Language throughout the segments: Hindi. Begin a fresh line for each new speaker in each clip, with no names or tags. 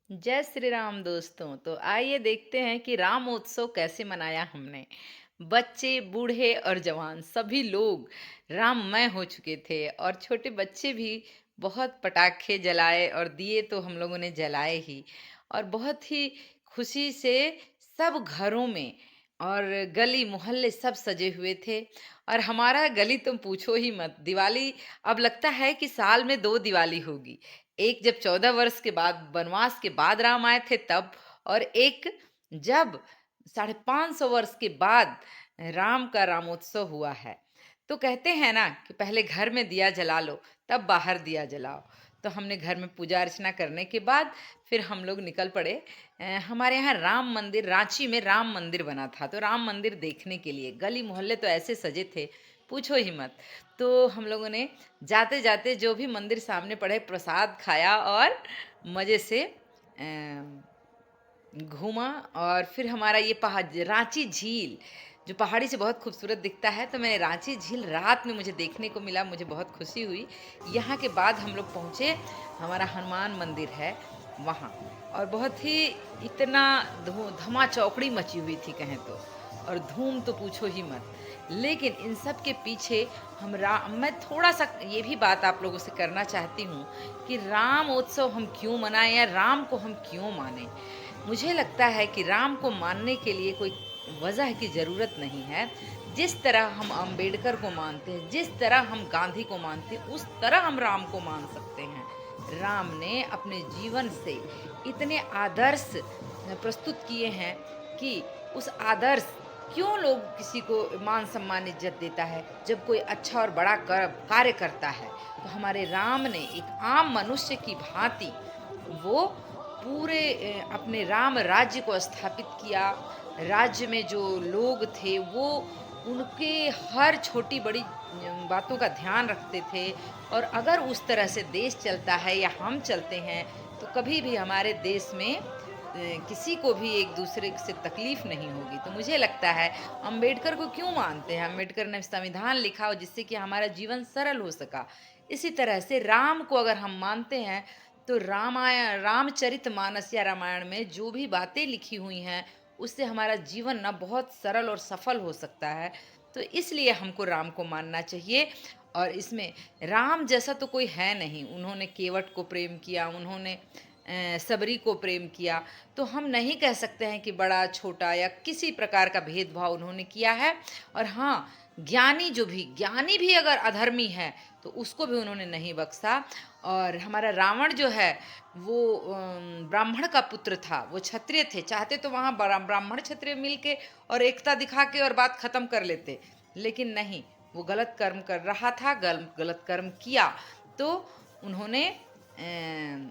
जय श्री राम दोस्तों। तो आइए देखते हैं कि राम उत्सव कैसे मनाया हमने। बच्चे, बूढ़े और जवान सभी लोग राममय हो चुके थे और छोटे बच्चे भी बहुत पटाखे जलाए और दिए तो हम लोगों ने जलाए ही। और बहुत ही खुशी से सब घरों में और गली मोहल्ले सब सजे हुए थे। और हमारा गली तुम पूछो ही मत, दिवाली अब लगता है कि साल में 2 दिवाली होगी। एक जब 14 वर्ष के बाद वनवास के बाद राम आए थे तब, और एक जब 550 वर्ष के बाद राम का रामोत्सव हुआ है। तो कहते हैं ना कि पहले घर में दिया जला लो, तब बाहर दिया जलाओ। तो हमने घर में पूजा अर्चना करने के बाद फिर हम लोग निकल पड़े। हमारे यहाँ राम मंदिर, रांची में राम मंदिर बना था, तो राम मंदिर देखने के लिए गली मोहल्ले तो ऐसे सजे थे, पूछो ही मत। तो हम लोगों ने जाते जाते जो भी मंदिर सामने पड़े प्रसाद खाया और मज़े से घूमा। और फिर हमारा ये पहाड़ रांची झील जो पहाड़ी से बहुत खूबसूरत दिखता है, तो मैं रांची झील रात में मुझे देखने को मिला, मुझे बहुत खुशी हुई। यहाँ के बाद हम लोग पहुँचे, हमारा हनुमान मंदिर है वहाँ। और बहुत ही इतना धमा चौकड़ी मची हुई थी कहें तो, और धूम तो पूछो ही मत। लेकिन इन सब के पीछे मैं थोड़ा सा ये भी बात आप लोगों से करना चाहती हूँ कि राम उत्सव हम क्यों मनाएं या राम को हम क्यों मानें। मुझे लगता है कि राम को मानने के लिए कोई वजह की ज़रूरत नहीं है। जिस तरह हम अंबेडकर को मानते हैं, जिस तरह हम गांधी को मानते हैं, उस तरह हम राम को मान सकते हैं। राम ने अपने जीवन से इतने आदर्श प्रस्तुत किए हैं कि उस आदर्श क्यों लोग किसी को मान सम्मान इज्जत देता है जब कोई अच्छा और बड़ा कार्य करता है। तो हमारे राम ने एक आम मनुष्य की भांति वो पूरे अपने राम राज्य को स्थापित किया। राज्य में जो लोग थे वो उनके हर छोटी बड़ी बातों का ध्यान रखते थे। और अगर उस तरह से देश चलता है या हम चलते हैं तो कभी भी हमारे देश में किसी को भी एक दूसरे से तकलीफ नहीं होगी। तो मुझे लगता है अंबेडकर को क्यों मानते हैं, अंबेडकर ने संविधान लिखा और जिससे कि हमारा जीवन सरल हो सका। इसी तरह से राम को अगर हम मानते हैं तो रामायण, रामचरितमानस या रामायण में जो भी बातें लिखी हुई हैं उससे हमारा जीवन ना बहुत सरल और सफल हो सकता है। तो इसलिए हमको राम को मानना चाहिए। और इसमें राम जैसा तो कोई है नहीं। उन्होंने केवट को प्रेम किया, उन्होंने सबरी को प्रेम किया। तो हम नहीं कह सकते हैं कि बड़ा छोटा या किसी प्रकार का भेदभाव उन्होंने किया है। और हाँ, ज्ञानी भी अगर अधर्मी है तो उसको भी उन्होंने नहीं बख्शा। और हमारा रावण जो है वो ब्राह्मण का पुत्र था, वो क्षत्रिय थे, चाहते तो वहाँ ब्राह्मण क्षत्रिय मिल के और एकता दिखा के और बात खत्म कर लेते, लेकिन नहीं, वो गलत कर्म कर रहा था, गलत कर्म किया तो उन्होंने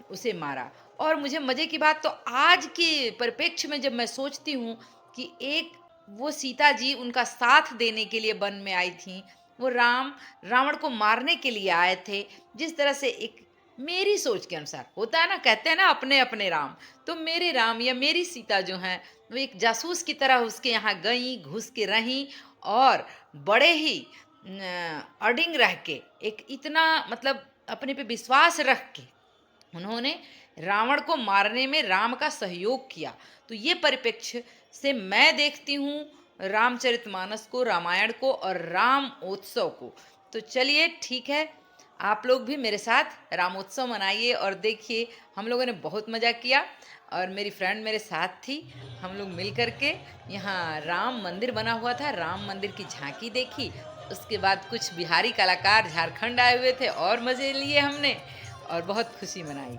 उसे मारा। और मुझे मज़े की बात तो आज के परिप्रेक्ष्य में जब मैं सोचती हूँ कि एक वो सीता जी उनका साथ देने के लिए वन में आई थी, वो रावण को मारने के लिए आए थे। जिस तरह से एक मेरी सोच के अनुसार होता है ना, कहते हैं ना अपने अपने राम, तो मेरे राम या मेरी सीता जो हैं वो एक जासूस की तरह उसके यहाँ गई, घुस के रहीं और बड़े ही अडिंग रह के, एक इतना मतलब अपने पे विश्वास रख के उन्होंने रावण को मारने में राम का सहयोग किया। तो ये परिप्रेक्ष्य से मैं देखती हूँ रामचरितमानस को, रामायण को और राम उत्सव को। तो चलिए ठीक है, आप लोग भी मेरे साथ रामोत्सव मनाइए और देखिए। हम लोगों ने बहुत मज़ा किया और मेरी फ्रेंड मेरे साथ थी। हम लोग मिल कर के यहाँ राम मंदिर बना हुआ था, राम मंदिर की झांकी देखी। उसके बाद कुछ बिहारी कलाकार झारखंड आए हुए थे और मज़े लिए हमने और बहुत खुशी मनाई।